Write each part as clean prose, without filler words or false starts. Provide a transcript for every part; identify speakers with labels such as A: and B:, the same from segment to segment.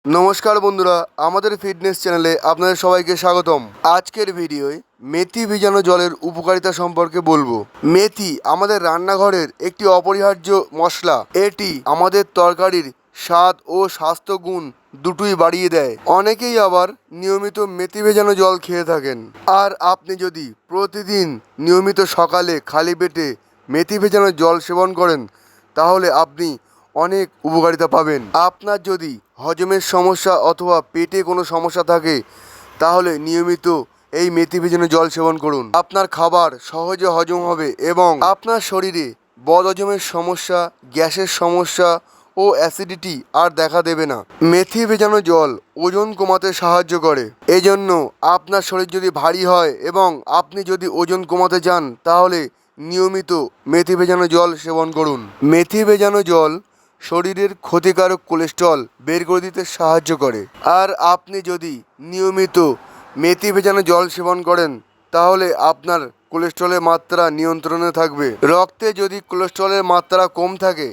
A: নমস্কার বন্ধুরা, আমাদের ফিটনেস চ্যানেলে আপনাদের সবাইকে স্বাগতম। আজকের ভিডিওয় মেথি ভেজানো জলের উপকারিতা সম্পর্কে বলবো। মেথি আমাদের রান্নাঘরের একটি অপরিহার্য মশলা। এটি আমাদের তরকারির স্বাদ ও স্বাস্থ্যগুণ দুটোই বাড়িয়ে দেয়। অনেকেই আবার নিয়মিত মেথি ভেজানো জল খেয়ে থাকেন। আর আপনি যদি প্রতিদিন নিয়মিত সকালে খালি পেটে মেথি ভেজানো জল সেবন করেন তাহলে আপনি অনেক উপকারিতা পাবেন। আপনার যদি হজমের সমস্যা অথবা পেটে কোনো সমস্যা থাকে তাহলে নিয়মিত এই মেথি ভেজানো জল সেবন করুন। আপনার খাবার সহজে হজম হবে এবং আপনার শরীরে বদহজমের সমস্যা, গ্যাসের সমস্যা ও অ্যাসিডিটি আর দেখা দেবে না। মেথি ভেজানো জল ওজন কমাতে সাহায্য করে। এজন্য আপনার শরীর যদি ভারী হয় এবং আপনি যদি ওজন কমাতে চান তাহলে নিয়মিত মেথি ভেজানো জল সেবন করুন। মেথি ভেজানো জল শরীরের ক্ষতিকারক কোলেস্ট্রল বের করে দিতে সাহায্য করে। আর আপনি যদি নিয়মিত মেথি ভেজানো জল সেবন করেন তাহলে আপনার কোলেস্ট্রলের মাত্রা নিয়ন্ত্রণে থাকবে। রক্তে যদি কোলেস্ট্রলের মাত্রা কম থাকে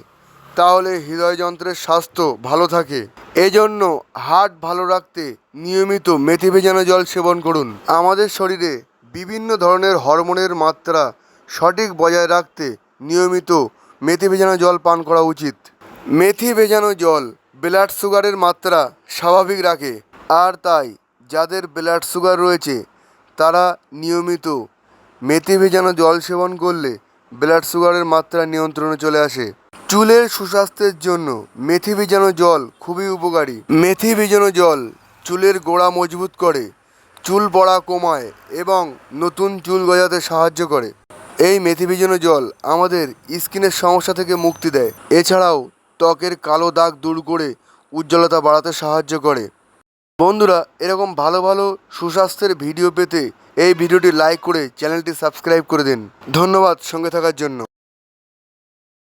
A: তাহলে হৃদয়যন্ত্রের স্বাস্থ্য ভালো থাকে। এজন্য হার্ট ভালো রাখতে নিয়মিত মেথি ভেজানো জল সেবন করুন। আমাদের শরীরে বিভিন্ন ধরনের হরমোনের মাত্রা সঠিক বজায় রাখতে নিয়মিত মেথি ভেজানো জল পান করা উচিত। মেথি ভেজানো জল ব্লাড সুগারের মাত্রা স্বাভাবিক রাখে। আর তাই যাদের ব্লাড সুগার রয়েছে তারা নিয়মিত মেথি ভেজানো জল সেবন করলে ব্লাড সুগারের মাত্রা নিয়ন্ত্রণে চলে আসে। চুলের সুস্বাস্থ্যের জন্য মেথি ভেজানো জল খুবই উপকারী। মেথি ভেজানো জল চুলের গোড়া মজবুত করে, চুল পড়া কমায় এবং নতুন চুল গজাতে সাহায্য করে। এই মেথি ভেজানো জল আমাদের স্কিনের সমস্যা থেকে মুক্তি দেয়। এছাড়াও ত্বকের কালো দাগ দূর করে উজ্জ্বলতা বাড়াতে সাহায্য করে। বন্ধুরা, এরকম ভালো ভালো সুস্বাস্থ্যের ভিডিও পেতে এই ভিডিওটি লাইক করে চ্যানেলটি সাবস্ক্রাইব করে দিন। ধন্যবাদ সঙ্গে থাকার জন্য।